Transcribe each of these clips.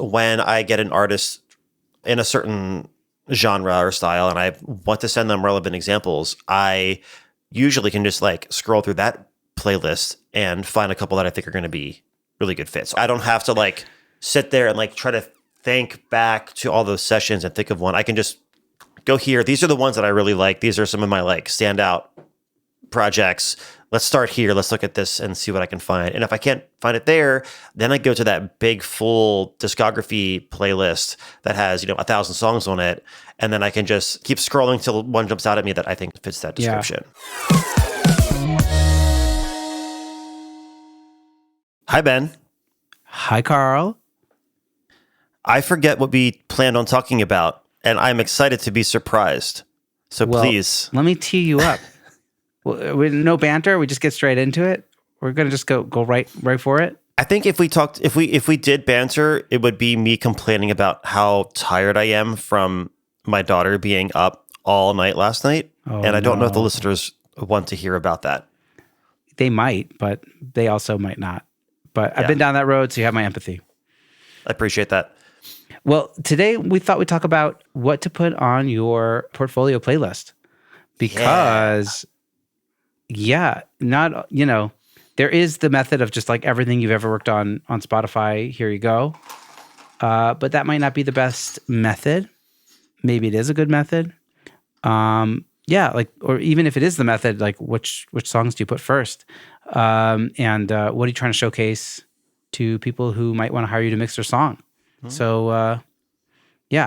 when I get an artist in a certain genre or style and I want to send them relevant examples, I usually can just like scroll through that playlist and find a couple that I think are going to be really good fits. I don't have to like sit there and like try to think back to all those sessions and think of one. I can just go here. These are the ones that I really like. These are some of my like standout projects. Let's start here. Let's look at this and see what I can find. And if I can't find it there, then I go to that big full discography playlist that has, 1,000 songs on it. And then I can just keep scrolling till one jumps out at me that I think fits that description. Yeah. Hi, Ben. Hi, Carl. I forget what we planned on talking about, and I'm excited to be surprised. So please. Let me tee you up. No banter. We just get straight into it. We're gonna just go right for it. I think if we did banter, it would be me complaining about how tired I am from my daughter being up all night last night, and I don't know if the listeners want to hear about that. They might, but they also might not. But I've been down that road, so you have my empathy. I appreciate that. Well, today we thought we'd talk about what to put on your portfolio playlist because. Yeah, there is the method of just like everything you've ever worked on Spotify, here you go. But that might not be the best method. Maybe it is a good method. Or even if it is the method, like which songs do you put first? And what are you trying to showcase to people who might want to hire you to mix their song? Mm-hmm. So,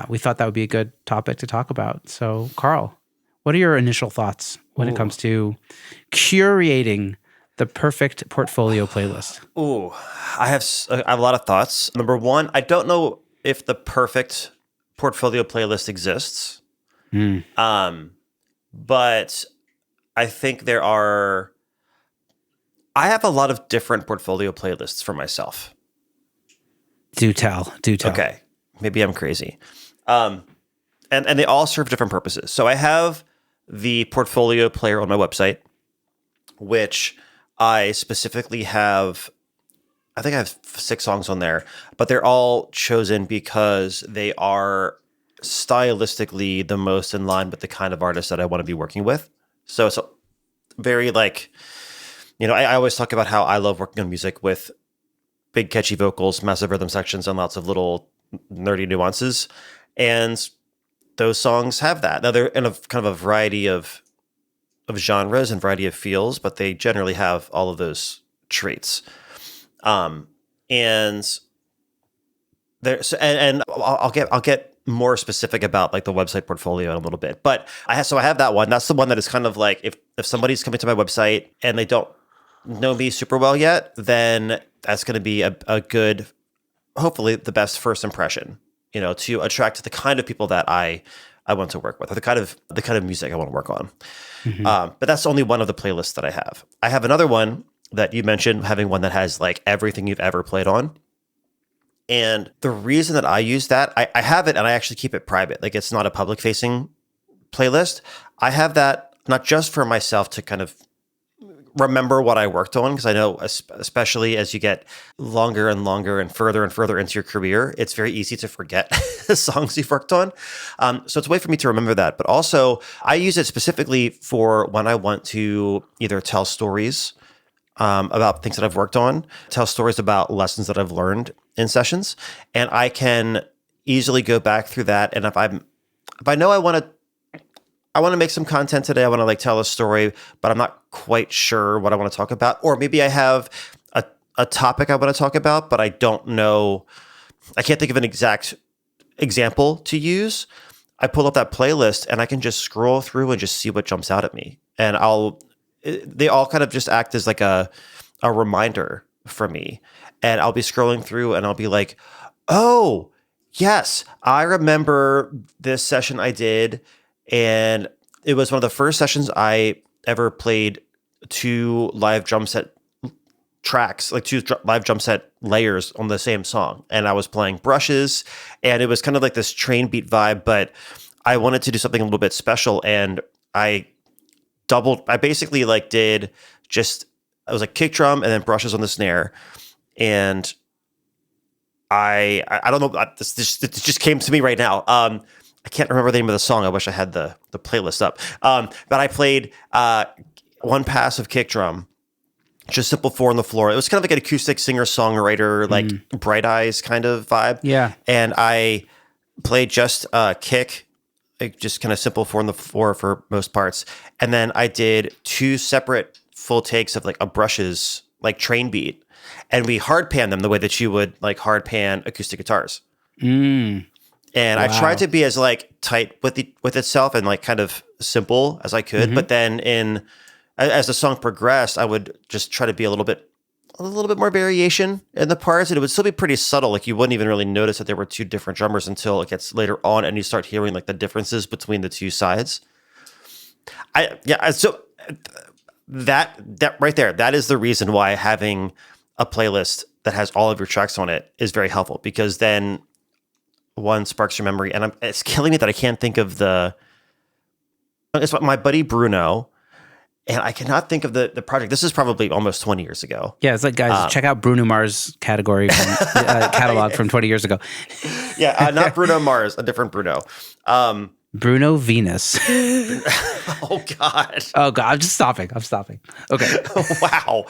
we thought that would be a good topic to talk about. So, Carl, what are your initial thoughts when it comes to curating the perfect portfolio playlist? I have a lot of thoughts. Number one, I don't know if the perfect portfolio playlist exists. But I think I have a lot of different portfolio playlists for myself. Do tell. Okay. Maybe I'm crazy. And they all serve different purposes. So I have the portfolio player on my website, which I specifically have, I think I have 6 songs on there, but they're all chosen because they are stylistically the most in line with the kind of artist that I want to be working with. So it's very like, I always talk about how I love working on music with big catchy vocals, massive rhythm sections, and lots of little nerdy nuances. And those songs have that. Now they're in a kind of a variety of genres and variety of feels, but they generally have all of those traits. And I'll get more specific about like the website portfolio in a little bit. But I have that one. That's the one that is kind of like if somebody's coming to my website and they don't know me super well yet, then that's going to be a good, hopefully the best first impression, to attract the kind of people that I want to work with, or the kind of music I want to work on. Mm-hmm. But that's only one of the playlists that I have. I have another one that you mentioned, having one that has like everything you've ever played on. And the reason that I use that, I have it and I actually keep it private. Like it's not a public facing playlist. I have that not just for myself to kind of remember what I worked on, because I know especially as you get longer and longer and further into your career, it's very easy to forget the songs you've worked on. So it's a way for me to remember that. But also I use it specifically for when I want to either tell stories about things that I've worked on, tell stories about lessons that I've learned in sessions. And I can easily go back through that. And if I know I want to make some content today, I want to like tell a story, but I'm not quite sure what I want to talk about. Or maybe I have a topic I want to talk about, but I don't know, I can't think of an exact example to use. I pull up that playlist and I can just scroll through and just see what jumps out at me. And they all kind of just act as like a reminder for me. And I'll be scrolling through and I'll be like, oh, yes, I remember this session I did. And it was one of the first sessions I ever played 2 live drum set tracks, like 2 live drum set layers on the same song. And I was playing brushes and it was kind of like this train beat vibe, but I wanted to do something a little bit special. And I basically like did just, it was like kick drum and then brushes on the snare. And I don't know. This just came to me right now. I can't remember the name of the song. I wish I had the playlist up. But I played one pass of kick drum, just simple 4 on the floor. It was kind of like an acoustic singer-songwriter, like Bright Eyes kind of vibe. Yeah. And I played just kick, like just kind of simple 4 on the floor for most parts. And then I did 2 separate full takes of like a brushes, like train beat. And we hard pan them the way that you would like hard pan acoustic guitars. And I tried to be as like tight with itself and like kind of simple as I could. But then as the song progressed, I would just try to be a little bit more variation in the parts, and it would still be pretty subtle. Like you wouldn't even really notice that there were 2 different drummers until it gets later on, and you start hearing like the differences between the 2 sides. So that right there, that is the reason why having a playlist that has all of your tracks on it is very helpful, because then one sparks your memory. And it's killing me that I can't think of it's my buddy Bruno. And I cannot think of the project. This is probably almost 20 years ago. Yeah, it's like, guys, check out Bruno Mars catalog from 20 years ago. Yeah, not Bruno Mars, a different Bruno. Bruno Venus. Oh, God. Oh, God, I'm stopping. Okay. Wow.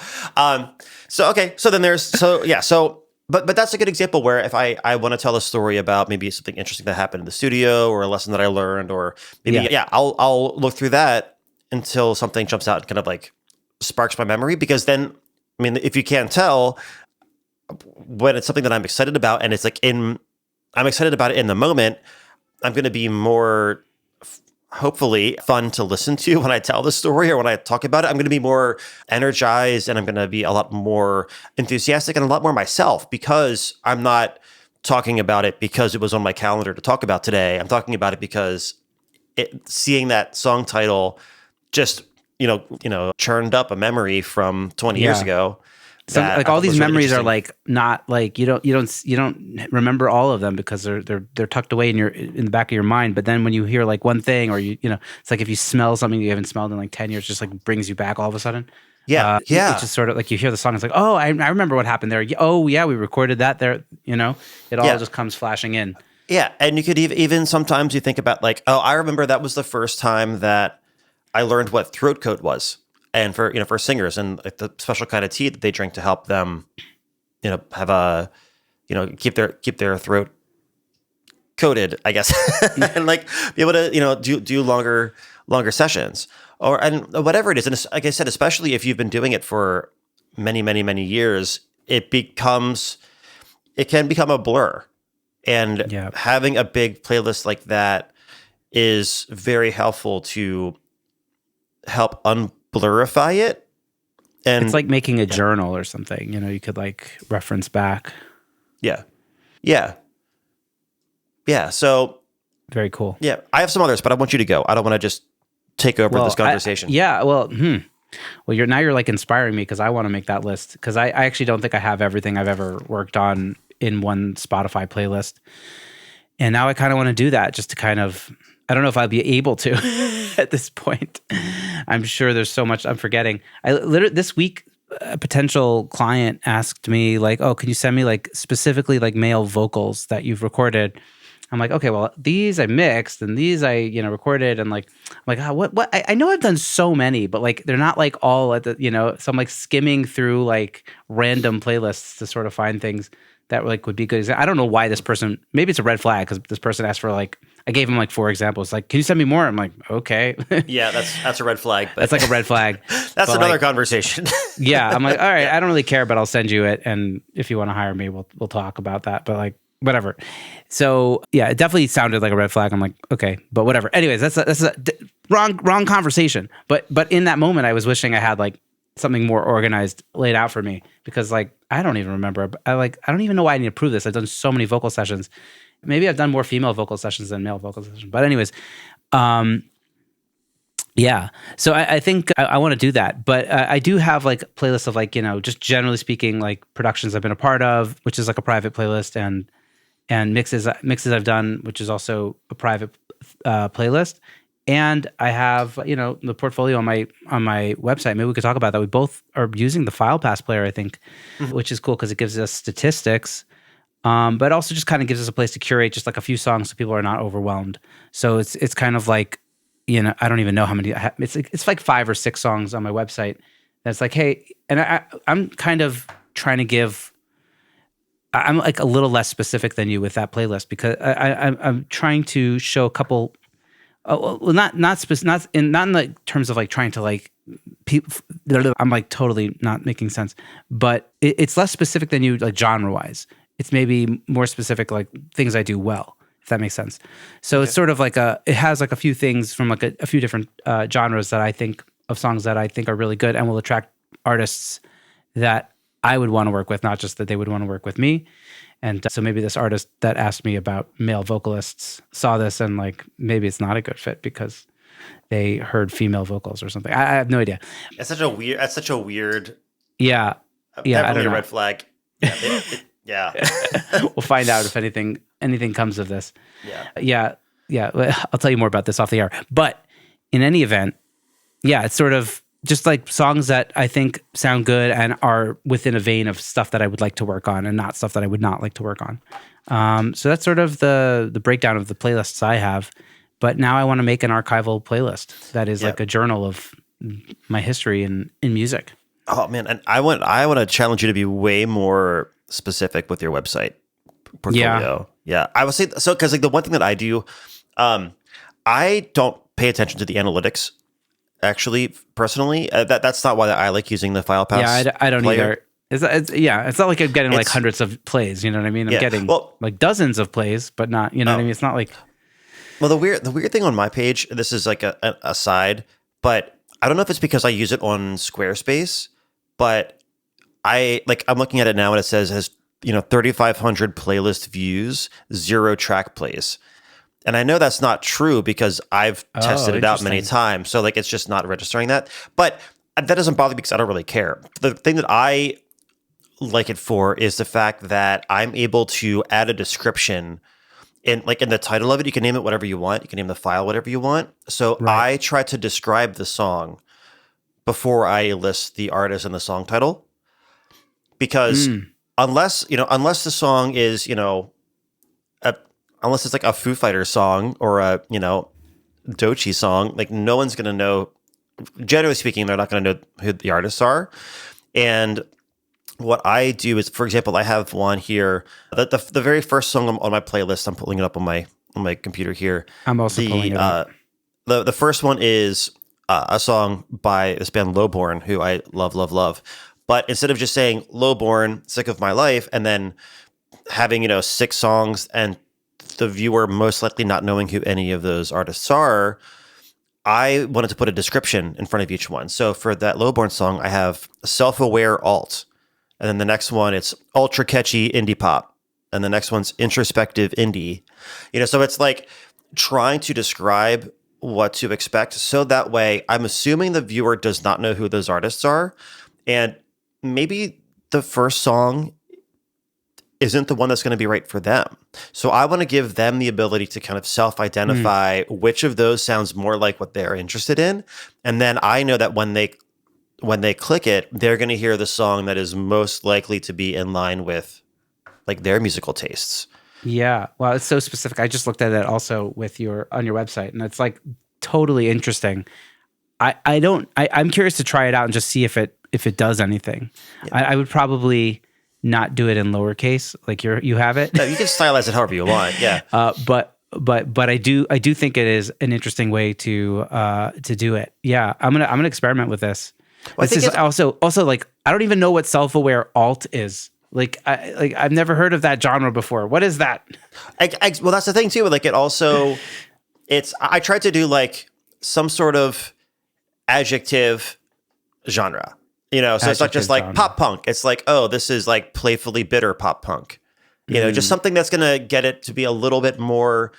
But that's a good example where if I want to tell a story about maybe something interesting that happened in the studio or a lesson that I learned, or maybe, I'll look through that until something jumps out and kind of like sparks my memory. Because then, I mean, if you can't tell, when it's something that I'm excited about and it's like I'm excited about it in the moment, I'm going to be more, hopefully, fun to listen to when I tell the story or when I talk about it. I'm going to be more energized, and I'm going to be a lot more enthusiastic and a lot more myself, because I'm not talking about it because it was on my calendar to talk about today. I'm talking about it because seeing that song title just, churned up a memory from 20 years ago. So, like, all these memories are like not like you don't remember all of them because they're tucked away in the back of your mind. But then when you hear like one thing, or it's like if you smell something you haven't smelled in like 10 years, just like brings you back all of a sudden. Yeah. It's just sort of like you hear the song, it's like, oh, I remember what happened there. Oh yeah, we recorded that there. It all just comes flashing in. Yeah, and you could even sometimes you think about like, oh, I remember that was the first time that I learned what throat coat was. And for singers, and like the special kind of tea that they drink to help them, have a, keep their throat coated, I guess, and like be able to, do longer sessions, and whatever it is. And like I said, especially if you've been doing it for many, many, many years, it can become a blur. And having a big playlist like that is very helpful to help unblurify it. And it's like making a journal or something, you could like reference back. Yeah. So very cool. Yeah. I have some others, but I want you to go. I don't want to just take over this conversation. Well, you're like inspiring me, because I want to make that list, because I actually don't think I have everything I've ever worked on in one Spotify playlist. And now I kind of want to do that, just to kind of, I don't know if I'll be able to at this point. I'm sure there's so much I'm forgetting. I literally this week, a potential client asked me like, "Oh, can you send me like specifically like male vocals that you've recorded?" I'm like, "Okay, well, these I mixed and these I recorded," and like, I'm like, what? I know I've done so many, but like they're not like all at the So I'm like skimming through like random playlists to sort of find things that like would be good. I don't know why this person. Maybe it's a red flag, because this person asked for like. I gave him like 4 examples. Like, can you send me more? I'm like, okay. Yeah, that's a red flag. But that's like a red flag. That's another conversation. Yeah, I'm like, all right, I don't really care, but I'll send you it, and if you want to hire me, we'll talk about that. But like, whatever. So yeah, it definitely sounded like a red flag. I'm like, okay, but whatever. Anyways, that's a wrong conversation. But in that moment, I was wishing I had like something more organized laid out for me, because like I don't even remember. I don't even know why I need to prove this. I've done so many vocal sessions. Maybe I've done more female vocal sessions than male vocal sessions. But anyways, yeah. So I think I want to do that. But I do have like playlists of like, just generally speaking, like productions I've been a part of, which is like a private playlist, and mixes I've done, which is also a private playlist. And I have, the portfolio on my website. Maybe we could talk about that. We both are using the FilePass player, I think, which is cool because it gives us statistics But also just kind of gives us a place to curate just like a few songs so people are not overwhelmed. So it's kind of like, I don't even know how many. It's like 5 or 6 songs on my website. That's like, hey, and I'm kind of trying to give. I'm like a little less specific than you with that playlist because I'm trying to show a couple. Well, not in the terms of like trying to like. I'm like totally not making sense, but it's less specific than you like genre wise. It's maybe more specific like things I do well, if that makes sense. So it's sort of like it has like a few things from like a few different genres that I think of songs that I think are really good and will attract artists that I would want to work with, not just that they would want to work with me. And so maybe this artist that asked me about male vocalists saw this and like maybe it's not a good fit because they heard female vocals or something. I have no idea. That's such a weird. Yeah. Yeah. Definitely a red flag. Yeah. Yeah. We'll find out if anything comes of this. Yeah. Yeah. I'll tell you more about this off the air. But in any event, yeah, it's sort of just like songs that I think sound good and are within a vein of stuff that I would like to work on and not stuff that I would not like to work on. So that's sort of the breakdown of the playlists I have. But now I want to make an archival playlist that is like a journal of my history in music. Oh man, and I want to challenge you to be way more specific with your website portfolio. Yeah. I would say so because like the one thing that I do, I don't pay attention to the analytics. Actually, personally, that's not why I like using the FilePass. Yeah, I don't player. either. It's not like I'm getting like hundreds of plays. You know what I mean? I'm getting like dozens of plays, but not. You know what I mean? It's not like. Well, the weird thing on my page, this is like a side, but I don't know if it's because I use it on Squarespace, but I'm looking at it now and it says has 3,500 playlist views, 0 track plays. And I know that's not true because I've tested it out many times. So like it's just not registering that. But that doesn't bother me because I don't really care. The thing that I like it for is the fact that I'm able to add a description in the title of it. You can name it whatever you want. You can name the file whatever you want. So I try to describe the song before I list the artist and the song title. Because unless the song is, unless it's like a Foo Fighters song or a, Doechii song, like no one's going to know, generally speaking, they're not going to know who the artists are. And what I do is, for example, I have one here, the very first song on my playlist, I'm pulling it up on my computer here. I'm also pulling it up. The first one is a song by this band Lowborn, who I love. But instead of just saying Lowborn, Sick of My Life, and then having, 6 songs and the viewer most likely not knowing who any of those artists are, I wanted to put a description in front of each one. So for that Lowborn song, I have self-aware alt. And then the next one, it's ultra catchy indie pop. And the next one's introspective indie. So it's like trying to describe what to expect. So that way, I'm assuming the viewer does not know who those artists are. And maybe the first song isn't the one that's going to be right for them. So I want to give them the ability to kind of self-identify which of those sounds more like what they're interested in. And then I know that when they click it, they're going to hear the song that is most likely to be in line with like their musical tastes. Yeah. Well, it's so specific. I just looked at it also on your website and it's like totally interesting. I'm curious to try it out and just see if it does anything. Yeah. I would probably not do it in lowercase like you have it. No, you can stylize it however you want. Yeah. But I do think it is an interesting way to do it. Yeah. I'm gonna experiment with this. Well, this is also like I don't even know what self-aware alt is. I've never heard of that genre before. What is that? Well, that's the thing too. Like I tried to do like some sort of adjective genre. So it's not just like genre. Pop punk. It's like, oh, this is like playfully bitter pop punk. Just something that's going to get it to be a little bit more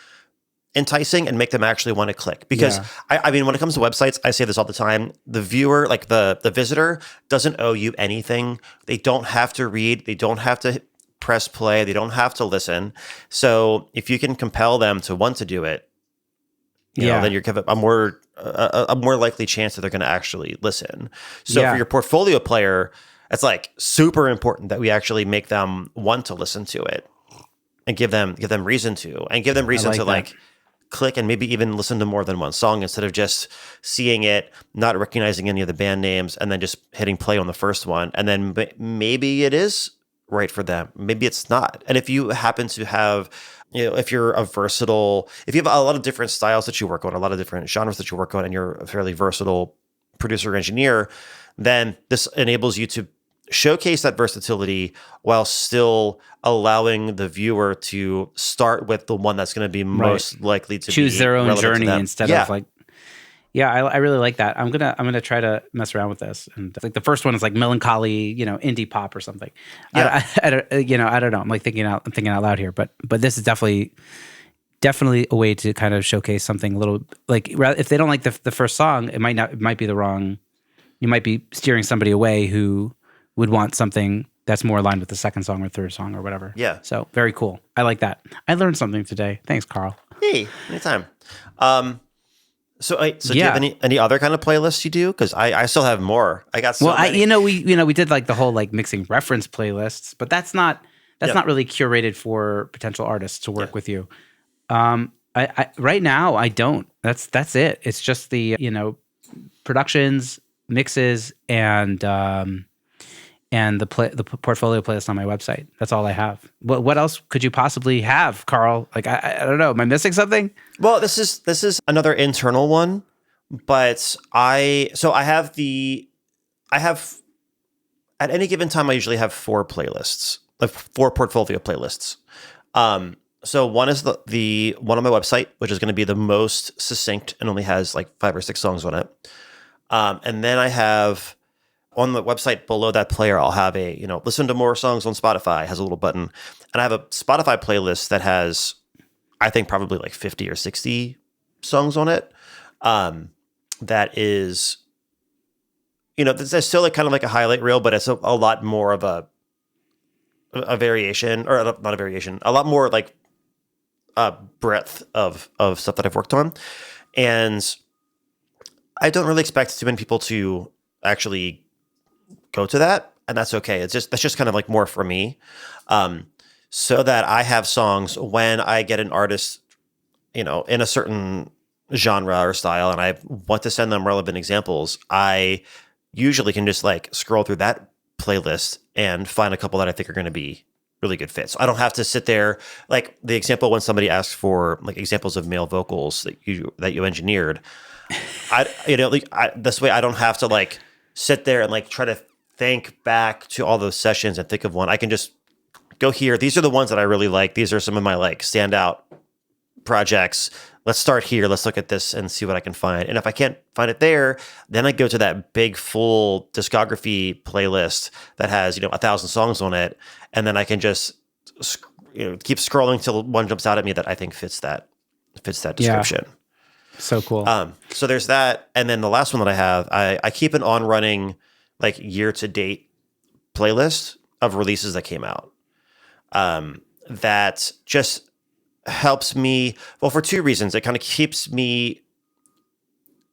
enticing and make them actually want to click. Because I mean, when it comes to websites, I say this all the time. The viewer, like the visitor, doesn't owe you anything. They don't have to read. They don't have to press play. They don't have to listen. So if you can compel them to want to do it, then you're giving a more likely chance that they're going to actually listen. So for your portfolio player, it's like super important that we actually make them want to listen to it. and give them reason to, and give them reason like to that. like click and maybe even listen to more than one song instead of just seeing it, not recognizing any of the band names, and then just hitting play on the first one. And then maybe it is right for them. Maybe it's not. And if you happen to have, if you're if you have a lot of different styles that you work on, a lot of different genres that you work on, and you're a fairly versatile producer engineer, then this enables you to showcase that versatility while still allowing the viewer to start with the one that's going to be most likely to choose their own journey instead of like. Yeah, I really like that. I'm gonna try to mess around with this. And like the first one is like melancholy, indie pop or something. Yeah. I don't know. I'm like thinking out loud here, but this is definitely a way to kind of showcase something a little like if they don't like the first song, it might be the wrong. You might be steering somebody away who would want something that's more aligned with the second song or third song or whatever. Yeah. So very cool. I like that. I learned something today. Thanks, Carl. Hey, anytime. So do you have any other kind of playlists you do? Because I still have more. I got so many. We did like the whole like mixing reference playlists, but that's not really curated for potential artists to work with you. I right now I don't. That's it. It's just the productions, mixes, and the portfolio playlist on my website. That's all I have. What else could you possibly have, Carl? Like I don't know. Am I missing something? Well, this is another internal one, but I have at any given time I usually have 4 playlists, like 4 portfolio playlists. So one is the one on my website, which is going to be the most succinct and only has like 5 or 6 songs on it. And then I have on the website below that player, I'll have a, listen to more songs on Spotify, has a little button. And I have a Spotify playlist that has, I think, probably like 50 or 60 songs on it. That is, there's still like kind of like a highlight reel, but it's a lot more of a variation, or not a variation, a lot more like breadth of stuff that I've worked on. And I don't really expect too many people to actually go to that, and that's okay. That's just kind of like more for me, so that I have songs when I get an artist, in a certain genre or style, and I want to send them relevant examples. I usually can just like scroll through that playlist and find a couple that I think are going to be really good fits. So I don't have to sit there like the example when somebody asks for like examples of male vocals that you engineered. This way I don't have to like sit there and like try to think back to all those sessions and think of one. I can just go here. These are the ones that I really like. These are some of my like standout projects. Let's start here. Let's look at this and see what I can find. And if I can't find it there, then I go to that big full discography playlist that has, 1,000 songs on it. And then I can just, keep scrolling till one jumps out at me that I think fits that description. Yeah. So cool. So there's that. And then the last one that I have, I keep an on running like year to date playlist of releases that came out. That just helps me, well, for 2 reasons. It kind of keeps me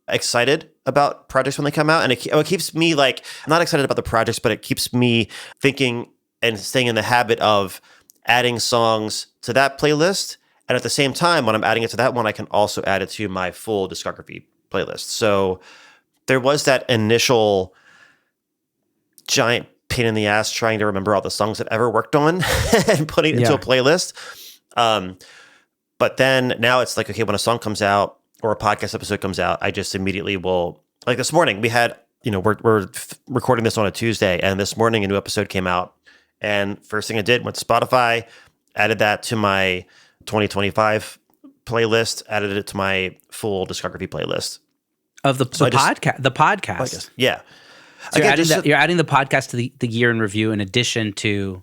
excited about projects when they come out. And it keeps me like, not excited about the projects, but it keeps me thinking and staying in the habit of adding songs to that playlist. And at the same time, when I'm adding it to that one, I can also add it to my full discography playlist. So there was that initial giant pain in the ass trying to remember all the songs I've ever worked on and putting it into a playlist. But then now it's like, okay, when a song comes out or a podcast episode comes out, I just immediately will, like this morning we had, we're recording this on a Tuesday, and this morning a new episode came out, and first thing I did went to Spotify, added that to my 2025 playlist, added it to my full discography playlist of the podcast. Yeah. So you're adding the podcast to the year in review in addition to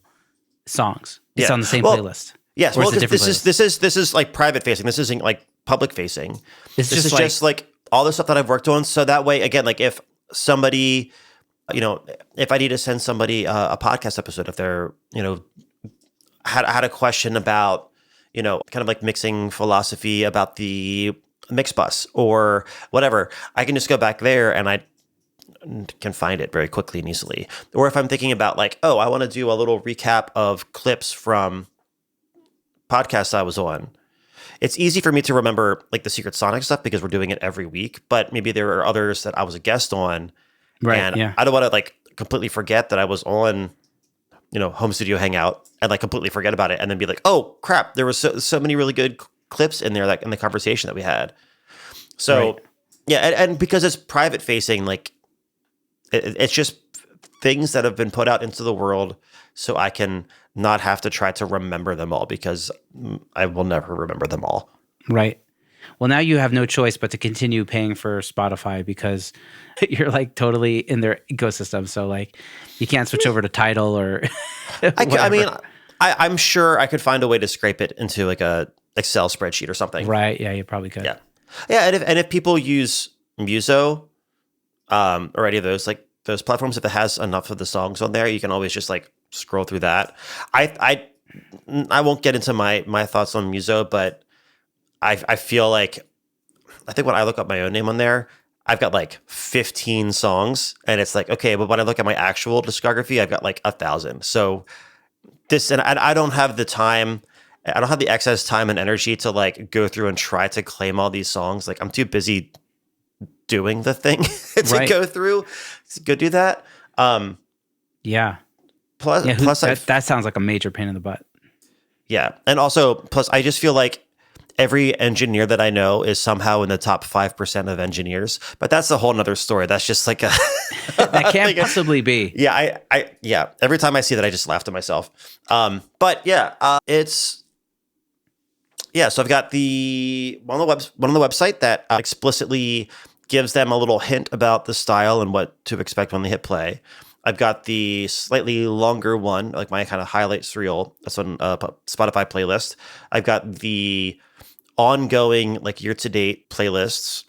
songs. It's on the same playlist. Yes. Well, this is like private facing. This isn't like public facing. This is just like all the stuff that I've worked on. So that way, again, like if somebody, if I need to send somebody a podcast episode, if they're, had a question about, kind of like mixing philosophy about the mix bus or whatever, I can just go back there and I can find it very quickly and easily. Or if I'm thinking about like, oh, I want to do a little recap of clips from podcasts I was on, it's easy for me to remember like the Secret Sonic stuff because we're doing it every week. But maybe there are others that I was a guest on, Right. and Yeah. I don't want to like completely forget that I was on, Home Studio Hangout and like completely forget about it and then be like, oh crap, there was so many really good clips in there, like in the conversation that we had. So Right. yeah, and because it's private facing, like it's just things that have been put out into the world, so I can not have to try to remember them all because I will never remember them all. Right. Well, now you have no choice but to continue paying for Spotify because you're like totally in their ecosystem. So like you can't switch over to Tidal or whatever. I'm sure I could find a way to scrape it into like a Excel spreadsheet or something. Right. Yeah, you probably could. Yeah. Yeah. And if people use Muso, or any of those, like those platforms, if it has enough of the songs on there, you can always just like scroll through that. I won't get into my thoughts on Muso, but I feel like, I think when I look up my own name on there, I've got like 15 songs, and it's like, okay, but when I look at my actual discography, I've got like 1,000. So and I don't have the time, I don't have the excess time and energy to like go through and try to claim all these songs. Like I'm too busy doing the thing to Right. go through to go do that. Yeah. Plus, Yeah. plus That sounds like a major pain in the butt. yeah. And also, plus I just feel like every engineer that I know is somehow in the top 5% of engineers, but that's a whole nother story. That's just like a, That can't possibly be. yeah, yeah. Every time I see that, I just laugh to myself. But yeah, so I've got one on the website that explicitly gives them a little hint about the style and what to expect when they hit play. I've got the slightly longer one, like my kind of highlights reel. That's on Spotify playlist. I've got the ongoing, like year-to-date playlists.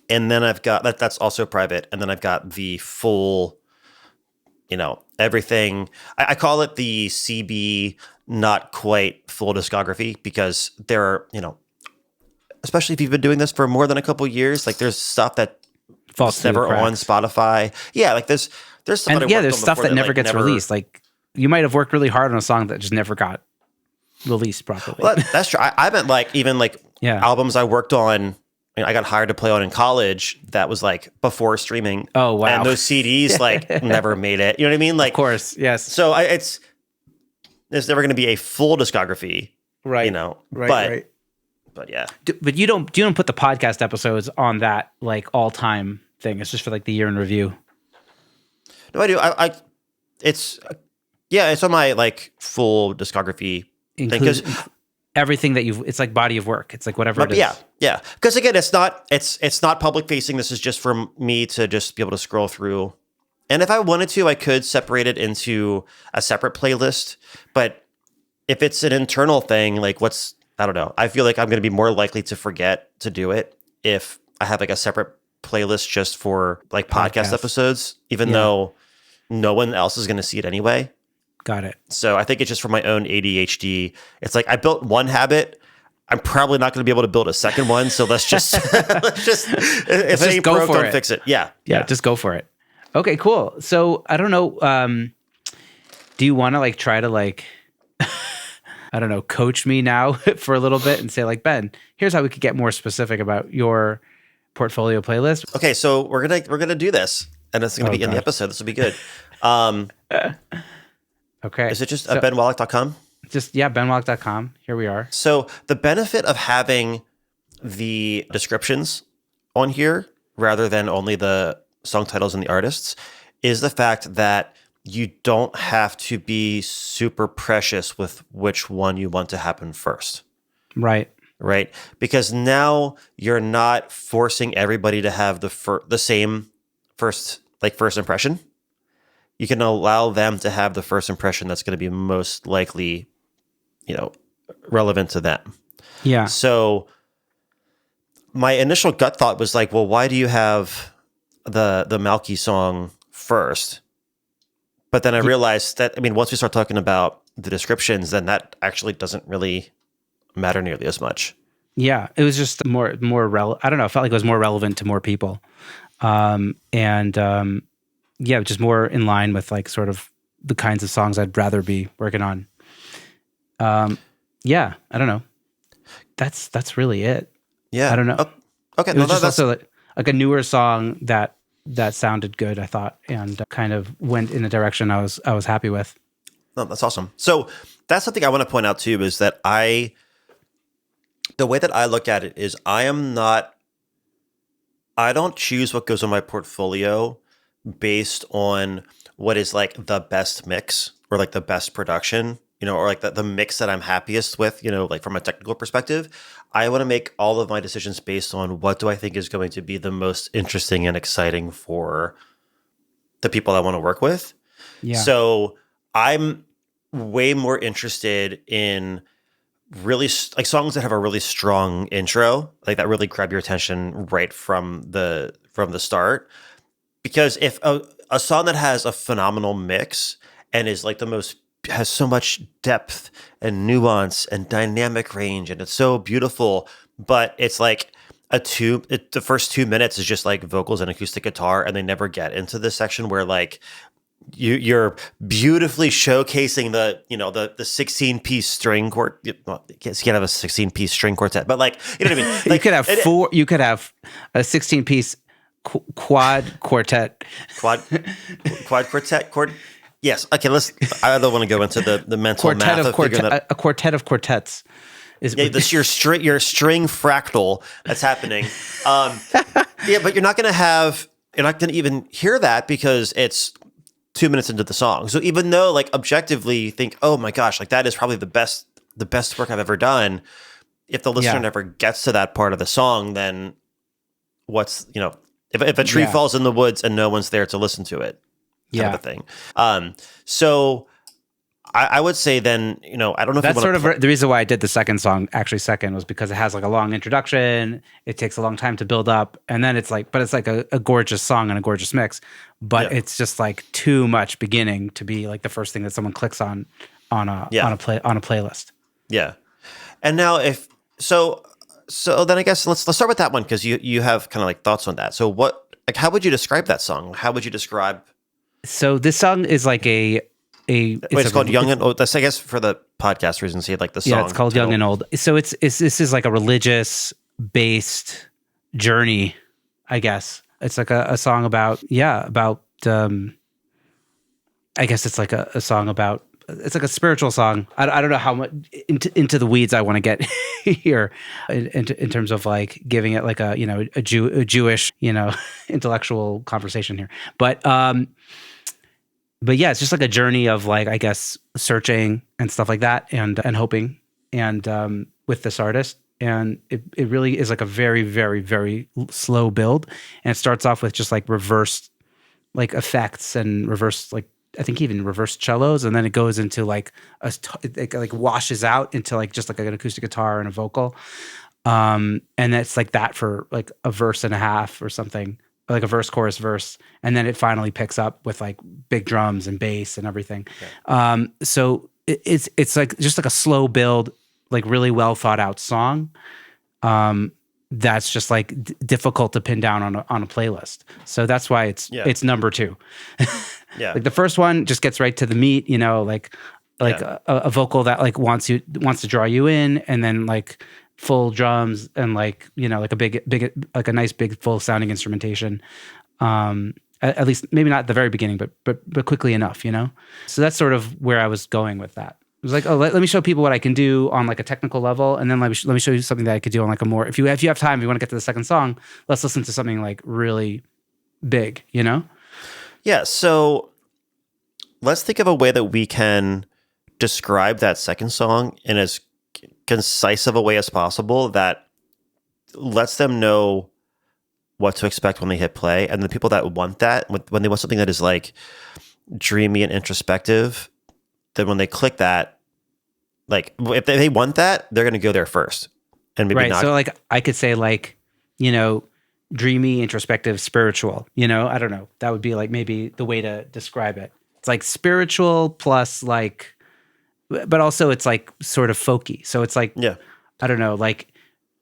And then I've got, that's also private. And then I've got the full, everything. I call it the CB not quite full discography because there are, especially if you've been doing this for more than a couple years, like there's stuff that Falls through the never on cracks. Spotify. Yeah, like there's stuff And that I yeah, worked there's on stuff before that never like, gets released. Like you might have worked really hard on a song that just never got released properly. Well, that's true. I meant like even like Yeah. albums I worked on. I got hired to play on in college. That was like before streaming. Oh, wow. And those CDs like never made it. You know what I mean? Like, Of course, yes. so there's never going to be a full discography. Right. But yeah. But you don't put the podcast episodes on that like all time thing. It's just for like the year in review. No, I do. It's on my like full discography thing because Everything that it's like body of work. It's like whatever it is. Yeah. Because again, it's not public facing. This is just for me to just be able to scroll through. And if I wanted to, I could separate it into a separate playlist. But if it's an internal thing, like I don't know. I feel like I'm going to be more likely to forget to do it if I have like a separate playlist just for like podcast episodes, even though no one else is going to see it anyway. Got it. So I think it's just for my own ADHD. It's like I built one habit. I'm probably not going to be able to build a second one. So let's just if it ain't go broke, for don't it. fix it. Yeah. Just go for it. Okay, cool. So I don't know. Do you want to like try to like, I don't know, coach me now for a little bit and say like, Ben, here's how we could get more specific about your portfolio playlist. Okay, so we're gonna do this, and it's gonna be in the episode. This will be good. Okay. Is it just at benwallock.com? Just benwallock.com. Here we are. So the benefit of having the descriptions on here rather than only the song titles and the artists is the fact that you don't have to be super precious with which one you want to happen first. Right. Right? Because now you're not forcing everybody to have the same first impression. You can allow them to have the first impression that's going to be most likely, relevant to them. Yeah. So my initial gut thought was like, well, why do you have the Malky song first? But then I realized that, once we start talking about the descriptions, then that actually doesn't really matter nearly as much. Yeah. It was just more relevant. I don't know. It felt like it was more relevant to more people. Just more in line with like sort of the kinds of songs I'd rather be working on. yeah, I don't know. That's really it. Yeah. I don't know. Okay. It No, was just that's also like a newer song that sounded good, I thought, and kind of went in a direction I was happy with. no, that's awesome. So that's something I want to point out too, is that the way that I look at it is I don't choose what goes on my portfolio based on what is like the best mix or like the best production, or like the mix that I'm happiest with, like from a technical perspective. I want to make all of my decisions based on what do I think is going to be the most interesting and exciting for the people I want to work with. Yeah. So I'm way more interested in really like songs that have a really strong intro, like that really grab your attention right from the start. Because if a song that has a phenomenal mix and is like has so much depth and nuance and dynamic range and it's so beautiful, but it's like the first 2 minutes is just like vocals and acoustic guitar, and they never get into this section where like you're beautifully showcasing the 16-piece string quartet. Well, I guess you can't have a 16-piece string quartet, but like, you know what I mean? Like, you could have a 16-piece quad quartet. Quad quartet. Yes. Okay. I don't want to go into the mental math of figuring that. A quartet of quartets is your string fractal that's happening. Yeah, but you're not going to even hear that because it's 2 minutes into the song. So even though like objectively you think, oh my gosh, like that is probably the best work I've ever done, if the listener never gets to that part of the song, then what's, if a tree falls in the woods and no one's there to listen to it, kind of a thing. So I would say then, I don't know if that's sort of the reason why I did the second song actually second was because it has like a long introduction. It takes a long time to build up, and then it's like a gorgeous song and a gorgeous mix, but it's just like too much beginning to be like the first thing that someone clicks on a playlist. Yeah. And now so then I guess let's start with that one, because you have kind of like thoughts on that. So how would you describe that song? How would you describe? So this song is like it's called Young and Old. That's, I guess, for the podcast reasons, like the song. Yeah, it's called Young and Old. So this is like a religious based journey, I guess. It's like a song about I guess it's like a song about, it's like a spiritual song. I don't know how much into the weeds I want to get here in terms of like giving it like a Jewish intellectual conversation here, but yeah, it's just like a journey of like, I guess, searching and stuff like that, and hoping, and with this artist, and it really is like a very, very, very slow build, and it starts off with just like reversed like effects and reverse, like I think even reverse cellos, and then it goes into like it like washes out into like just like an acoustic guitar and a vocal, and it's like that for like a verse and a half or something, like a verse, chorus, verse, and then it finally picks up with like big drums and bass and everything. Yeah. So it's like just like a slow build, like really well thought out song. That's just like difficult to pin down on a playlist. So that's why it's number 2. Yeah. Like the first one just gets right to the meat, like a vocal that like wants to draw you in, and then like full drums and like, like a big, like a nice big full sounding instrumentation. At least maybe not at the very beginning, but quickly enough, So that's sort of where I was going with that. It was like, oh, let me show people what I can do on like a technical level, and then let me show you something that I could do on like a more. If you have time, if you want to get to the second song, let's listen to something like really big, Yeah. So let's think of a way that we can describe that second song in as concise of a way as possible that lets them know what to expect when they hit play, and the people that want that, when they want something that is like dreamy and introspective, then when they click that, like if they want that, they're going to go there first, and maybe not. So like I could say like, dreamy, introspective, spiritual. I don't know. That would be like maybe the way to describe it. It's like spiritual plus like, but also it's like sort of folky. So it's like, I don't know, like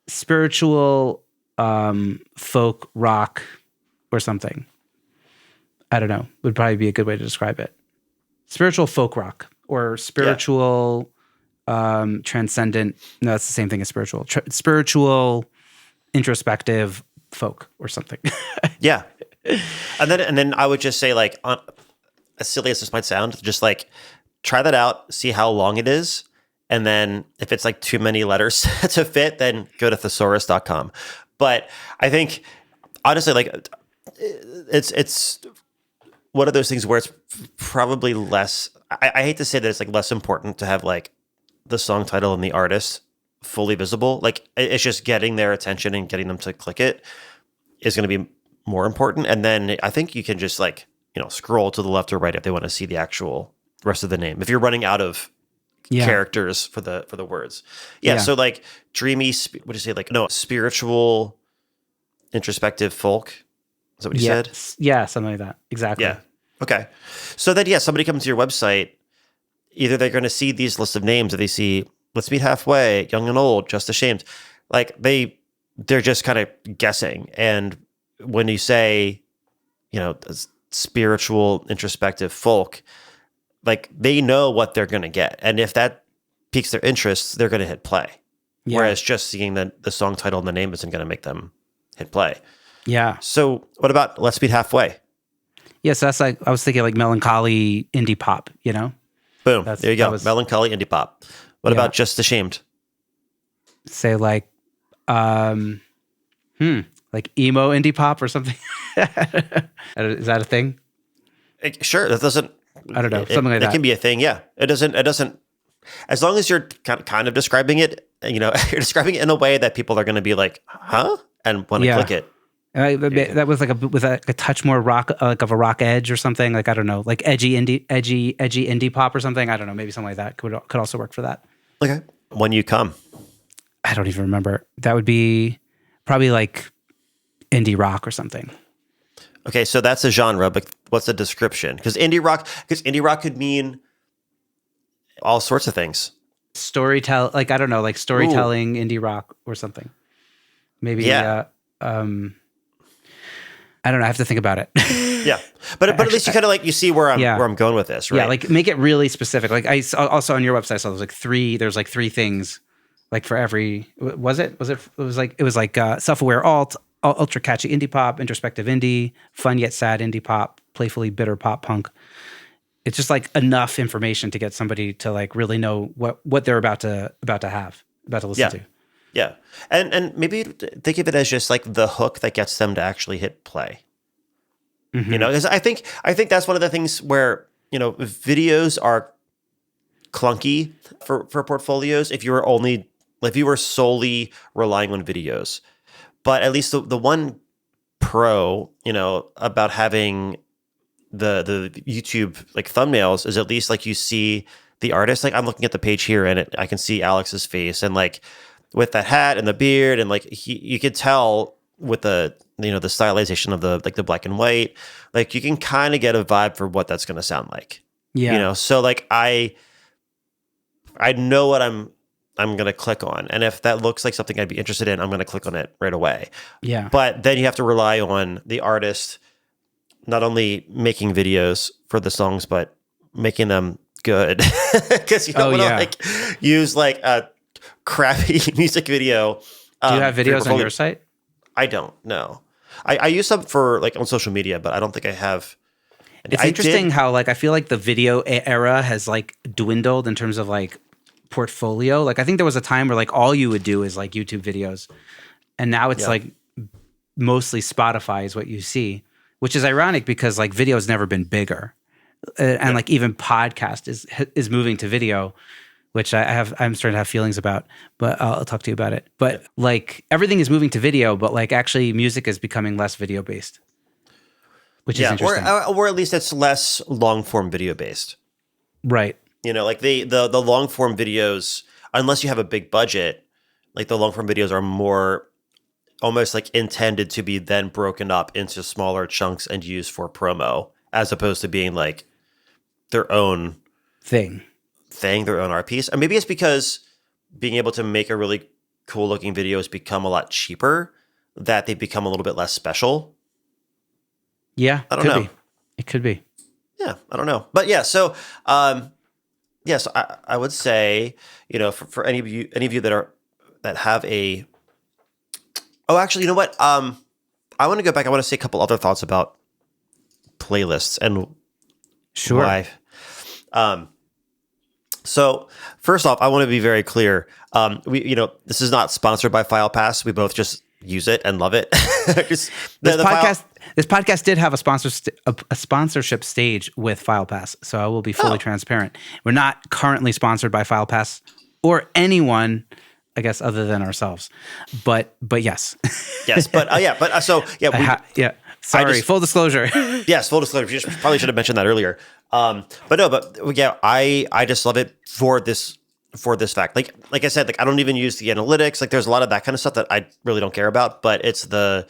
spiritual, folk rock or something. I don't know. Would probably be a good way to describe it. Spiritual folk rock or spiritual, transcendent. No, that's the same thing as spiritual. Spiritual, introspective folk or something. Yeah. And then I would just say, like, as silly as this might sound, just like try that out, see how long it is. And then if it's like too many letters to fit, then go to thesaurus.com. But I think honestly, like it's one of those things where it's probably less, I hate to say that it's like less important to have like the song title and the artist fully visible. Like it's just getting their attention and getting them to click it is going to be more important. And then I think you can just like, scroll to the left or right if they want to see the actual rest of the name. If you're running out of characters for the words. Yeah. So like dreamy, what do you say? Like, no, spiritual, introspective folk. Is that what you said? Yeah. Something like that. Exactly. Yeah. Okay. So then, somebody comes to your website, either they're going to see these lists of names or they see Let's Meet Halfway, Young and Old, Just Ashamed. Like they're just kind of guessing. And when you say, spiritual, introspective folk, like they know what they're going to get. And if that piques their interest, they're going to hit play. Yeah. Whereas just seeing the song title and the name isn't going to make them hit play. Yeah. So what about Let's Meet Halfway? Yeah, so that's like, I was thinking like melancholy indie pop, Boom. There you go. Melancholy indie pop. What about Just Ashamed? Say like, like emo indie pop or something. Is that a thing? Sure. That doesn't. I don't know. Something like that. It can be a thing. Yeah. It doesn't. As long as you're kind of describing it, you're describing it in a way that people are going to be like, huh? And want to click it. That was like with a touch more rock, like of a rock edge or something. Like, I don't know, like edgy indie pop or something. I don't know. Maybe something like that could also work for that. Okay. When You Come. I don't even remember. That would be probably like indie rock or something. Okay, so that's a genre, but what's the description? Because indie rock could mean all sorts of things. Storytelling, like I don't know, like storytelling, indie rock or something. Maybe. Yeah. I don't know. I have to think about it. Yeah, but at least you kind of like you see where I'm going with this, right? Yeah, like make it really specific. Like I also on your website I saw there's like three things, like for every it was like self-aware alt. Ultra catchy indie pop, introspective indie, fun yet sad indie pop, playfully bitter pop punk. It's just like enough information to get somebody to like really know what they're about to listen to. Yeah, and maybe think of it as just like the hook that gets them to actually hit play. Mm-hmm. Because I think that's one of the things where videos are clunky for portfolios if you were solely relying on videos. But at least the one pro, about having the YouTube like thumbnails is at least like you see the artist. Like I'm looking at the page here and I can see Alex's face and like with that hat and the beard and like you could tell with the the stylization of the like the black and white, like you can kind of get a vibe for what that's going to sound like. Yeah. So like I know what I'm going to click on. And if that looks like something I'd be interested in, I'm going to click on it right away. Yeah. But then you have to rely on the artist not only making videos for the songs, but making them good. Because you don't want to like use like a crappy music video. Do you have videos on your site? I don't, no. I use some for like on social media, but I don't think I have. It's interesting how like I feel like the video era has like dwindled in terms of like portfolio. Like I think there was a time where like all you would do is like YouTube videos, and now it's like mostly Spotify is what you see, which is ironic because like video has never been bigger, and like even podcast is moving to video, which I'm starting to have feelings about, but I'll talk to you about it. But like everything is moving to video, but like actually music is becoming less video based, which is interesting. Or at least it's less long form video based, right? Like the long form videos, unless you have a big budget, like the long form videos are more almost like intended to be then broken up into smaller chunks and used for promo, as opposed to being like their own thing, their own art piece. And maybe it's because being able to make a really cool looking video has become a lot cheaper, that they become a little bit less special. Yeah, I don't know. It could be. Yeah, I don't know. But yeah, so Yes, I would say, for any of you that have a. Oh, actually, you know what? I want to go back. I want to say a couple other thoughts about playlists and Sure. why. Um, so first off, I want to be very clear. This is not sponsored by FilePass. We both just use it and love it. Just, This podcast did have a sponsorship stage with FilePass, so I will be fully transparent. We're not currently sponsored by FilePass or anyone, I guess, other than ourselves. But yes. Yes, but Sorry, full disclosure. Yes, full disclosure. You probably should have mentioned that earlier. I just love it for this fact. Like I said, I don't even use the analytics. Like there's a lot of that kind of stuff that I really don't care about. But it's the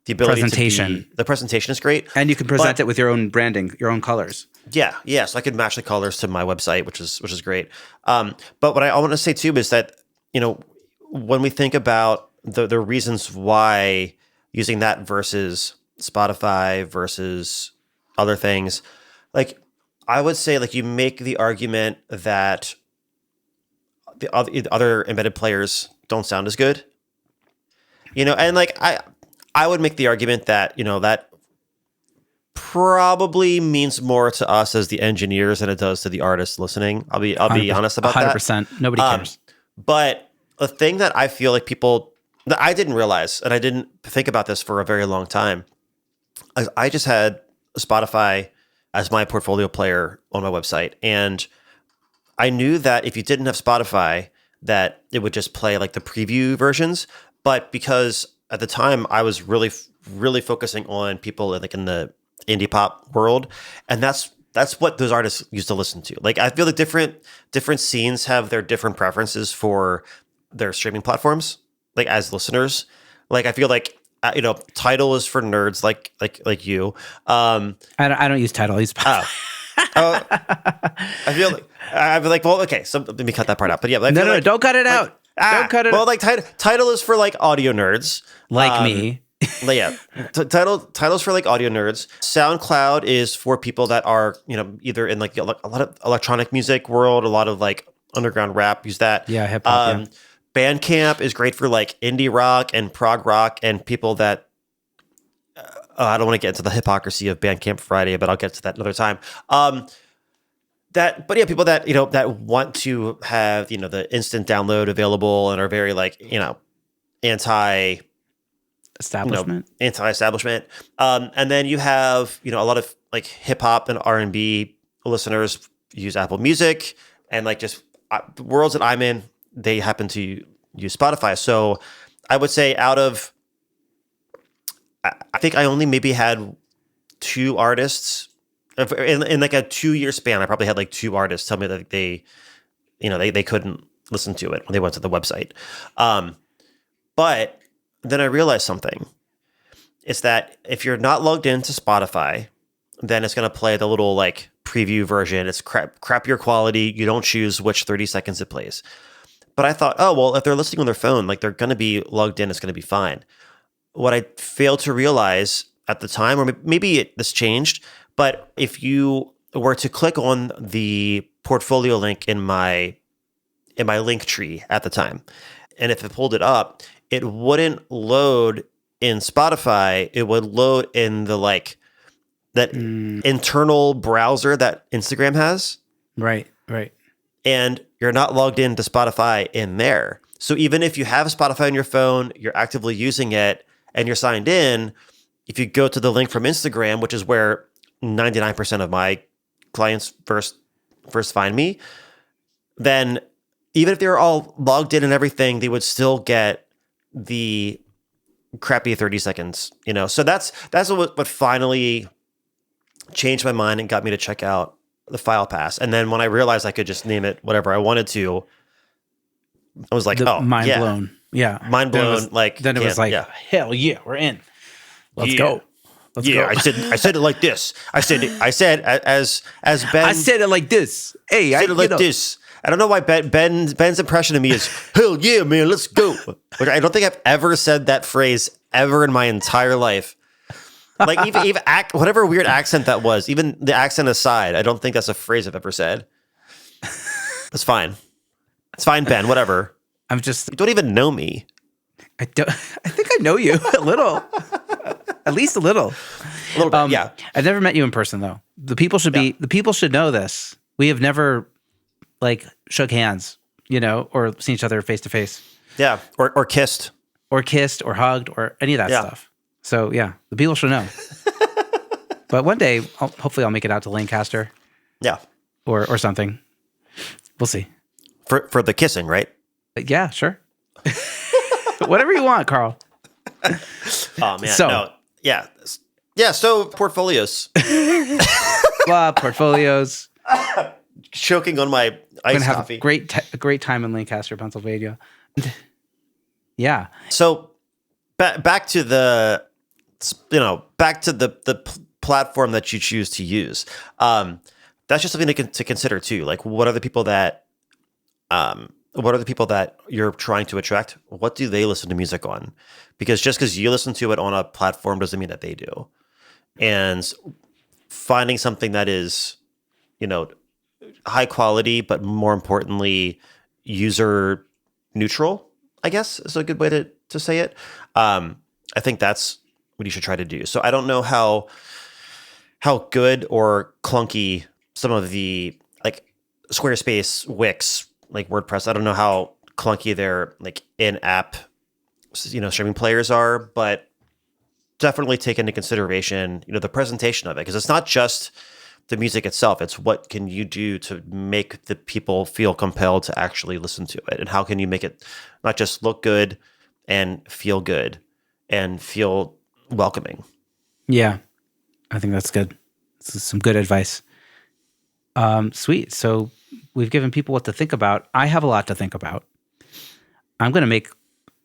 ability presentation. The presentation is great, and you can present it with your own branding, your own colors. Yeah. So I could match the colors to my website, which is great. But what I want to say too is that when we think about the reasons why using that versus Spotify versus other things, like I would say, like you make the argument that the other embedded players don't sound as good, and like I would make the argument that that probably means more to us as the engineers than it does to the artists listening. I'll be honest about 100%. that. 100%. Nobody cares. But a thing that I feel like people that I didn't realize, and I didn't think about this for a very long time, I just had Spotify as my portfolio player on my website, and I knew that if you didn't have Spotify, that it would just play like the preview versions. But because at the time I was really, really focusing on people like in the indie pop world, and that's what those artists used to listen to. Like I feel like different scenes have their different preferences for their streaming platforms. Like as listeners, like I feel like Tidal is for nerds like you. I don't use Tidal. I use Spotify. I feel like well, okay. So let me cut that part out. But yeah, no, don't cut it out. Don't cut it. Well, like Tidal is for like audio nerds, like me. Yeah, Tidal's for like audio nerds. SoundCloud is for people that are either in like a lot of electronic music world, a lot of like underground rap. Use that. Yeah, hip hop. Bandcamp is great for like indie rock and prog rock and people that I don't want to get into the hypocrisy of Bandcamp Friday, but I'll get to that another time. People that that want to have the instant download available and are very like anti-establishment. And then you have a lot of like hip hop and R&B listeners use Apple Music, and like just the worlds that I'm in, they happen to use Spotify. So I would say I think I only maybe had 2 artists in like a 2-year span. I probably had like 2 artists tell me that they couldn't listen to it when they went to the website. But then I realized something. It's that if you're not logged into Spotify, then it's going to play the little like preview version. It's crappier quality. You don't choose which 30 seconds it plays. But I thought, oh, well, if they're listening on their phone, like they're going to be logged in, it's going to be fine. What I failed to realize at the time, or maybe this changed, but if you were to click on the portfolio link in my link tree at the time, and if it pulled it up, it wouldn't load in Spotify. It would load in the like that internal browser that Instagram has. Right. And you're not logged into Spotify in there. So even if you have Spotify on your phone, you're actively using it, and you're signed in, if you go to the link from Instagram, which is where 99% of my clients first find me, then even if they're all logged in and everything, they would still get the crappy 30 seconds, So that's what finally changed my mind and got me to check out the FilePass. And then when I realized I could just name it whatever I wanted to, I was like, mind blown. Yeah. Mind blown. Then it was like, hell yeah, we're in. Let's go. Let's go. I said it like this. I said as Ben. I said it like this. Hey, I said it like this. I don't know why Ben's impression of me is hell yeah, man, let's go. Like, I don't think I've ever said that phrase ever in my entire life. Like even whatever weird accent that was, even the accent aside, I don't think that's a phrase I've ever said. It's fine. It's fine, Ben. Whatever. I'm just. You don't even know me. I don't. I think I know you a little. At least a little. A little bit. Yeah. I've never met you in person though. The people should be. The people should know this. We have never like shook hands, or seen each other face to face. Yeah. Or kissed. Or kissed or hugged or any of that stuff. So yeah, the people should know. But one day, hopefully I'll make it out to Lancaster. Yeah. Or something. We'll see. For the kissing, right? Yeah, sure. Whatever you want, Carl. Oh man. So, no. Yeah. Yeah. So portfolios. Portfolios. Choking on my iced coffee. A great time in Lancaster, Pennsylvania. Yeah. So back to the platform that you choose to use. That's just something to consider too. Like, what are the people that you're trying to attract? What do they listen to music on? Because just because you listen to it on a platform doesn't mean that they do. And finding something that is, high quality, but more importantly, user neutral, I guess is a good way to say it. I think that's what you should try to do. So I don't know how good or clunky some of the like Squarespace, Wix, like WordPress, I don't know how clunky their like in-app, streaming players are, but definitely take into consideration, the presentation of it, because it's not just the music itself. It's what can you do to make the people feel compelled to actually listen to it, and how can you make it not just look good and feel welcoming. Yeah, I think that's good. This is some good advice. Sweet. So we've given people what to think about. I have a lot to think about. I'm going to make,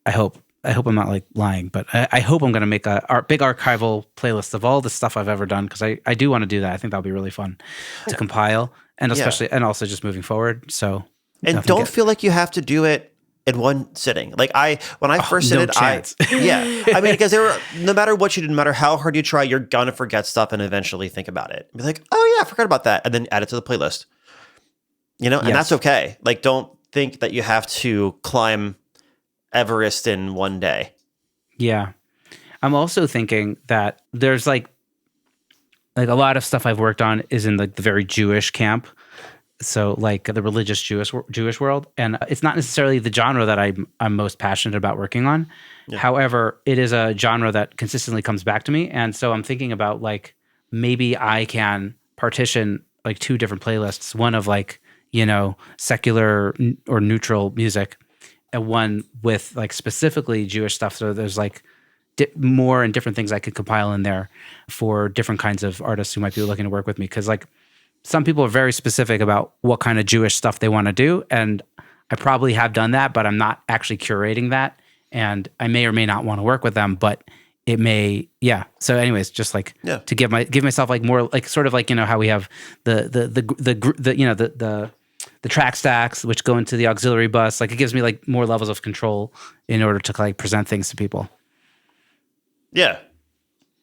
I hope I'm not like lying, but I hope I'm going to make a big archival playlist of all the stuff I've ever done, because I do want to do that. I think that'll be really fun to compile, and especially and also just moving forward. So don't feel like you have to do it in one sitting. Like when I first did it, I mean, because no matter what you do, no matter how hard you try, you're gonna forget stuff and eventually think about it. Be like, oh yeah, I forgot about that, and then add it to the playlist. And that's okay. Like, don't think that you have to climb Everest in one day. Yeah. I'm also thinking that there's like a lot of stuff I've worked on is in like the very Jewish camp. So like the religious Jewish world. And it's not necessarily the genre that I'm most passionate about working on. Yeah. However, it is a genre that consistently comes back to me. And so I'm thinking about like, maybe I can partition like two different playlists, one of like, secular or neutral music, and one with like specifically Jewish stuff. So there's like more and different things I could compile in there for different kinds of artists who might be looking to work with me. Cause like some people are very specific about what kind of Jewish stuff they want to do. And I probably have done that, but I'm not actually curating that. And I may or may not want to work with them, but it may, yeah. So anyways, just like to give myself like more like sort of like, how we have the track stacks, which go into the auxiliary bus. Like it gives me like more levels of control in order to like present things to people. Yeah.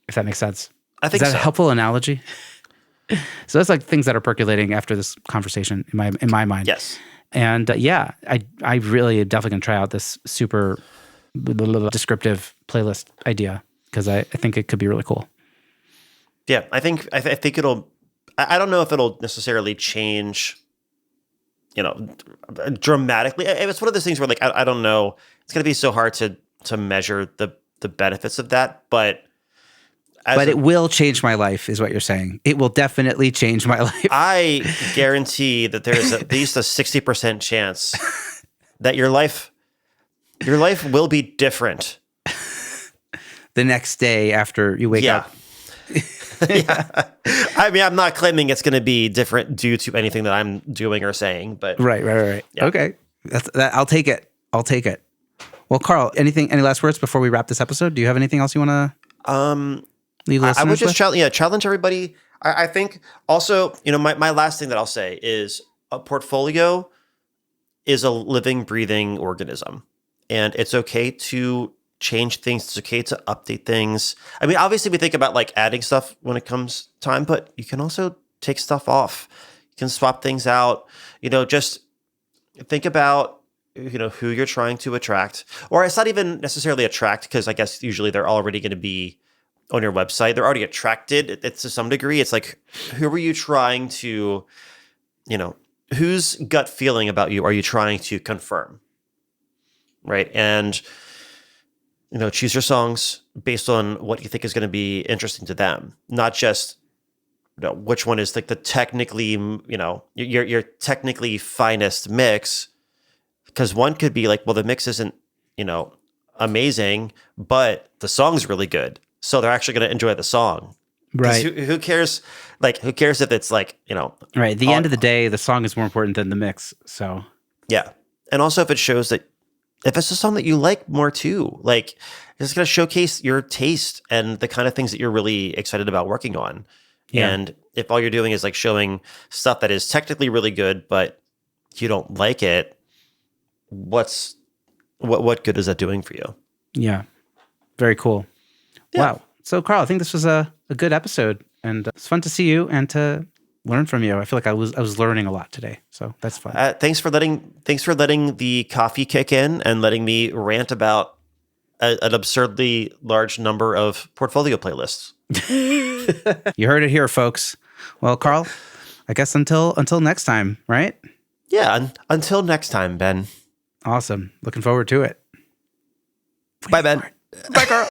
If that makes sense. I think Is that a helpful analogy? So that's like things that are percolating after this conversation in my mind. Yes. And I really definitely can try out this super descriptive playlist idea, because I think it could be really cool. Yeah, I think it'll. I don't know if it'll necessarily change, dramatically. It's one of those things where like I don't know. It's going to be so hard to measure the benefits of that, but it will change my life, is what you're saying. It will definitely change my life. I guarantee that there's at least a 60% chance that your life will be different the next day after you wake up. Yeah. I mean, I'm not claiming it's going to be different due to anything that I'm doing or saying, but right. Yeah. Okay, I'll take it. Well, Carl, any last words before we wrap this episode? Do you have anything else you want to leave listeners I would just with? challenge everybody. I think also, my last thing that I'll say is a portfolio is a living, breathing organism, and it's okay to change things. It's okay to update things. I mean, obviously we think about like adding stuff when it comes time, but you can also take stuff off. You can swap things out, just think about who you're trying to attract, or it's not even necessarily attract, because I guess usually they're already going to be on your website. They're already attracted. It's to some degree. It's like, who are you trying to, whose gut feeling about you are you trying to confirm, right? And choose your songs based on what you think is going to be interesting to them, not just which one is like the technically, your technically finest mix. Because one could be like, well, the mix isn't, amazing, but the song's really good. So they're actually going to enjoy the song. Right. Who cares? Like, who cares if it's like, Right. At the end of the day, the song is more important than the mix. So. Yeah. And also if it shows that, if it's a song that you like more too, like it's going to showcase your taste and the kind of things that you're really excited about working on. Yeah. And if all you're doing is like showing stuff that is technically really good, but you don't like it, what good is that doing for you? Yeah. Very cool. Yeah. Wow. So Carl, I think this was a good episode, and it's fun to see you and to learn from you. I feel like I was learning a lot today. So that's fun. Thanks for letting the coffee kick in and letting me rant about an absurdly large number of portfolio playlists. You heard it here, folks. Well, Carl, I guess until next time, right? Yeah, until next time, Ben. Awesome. Looking forward to it. Bye, Ben. Bye, Carl.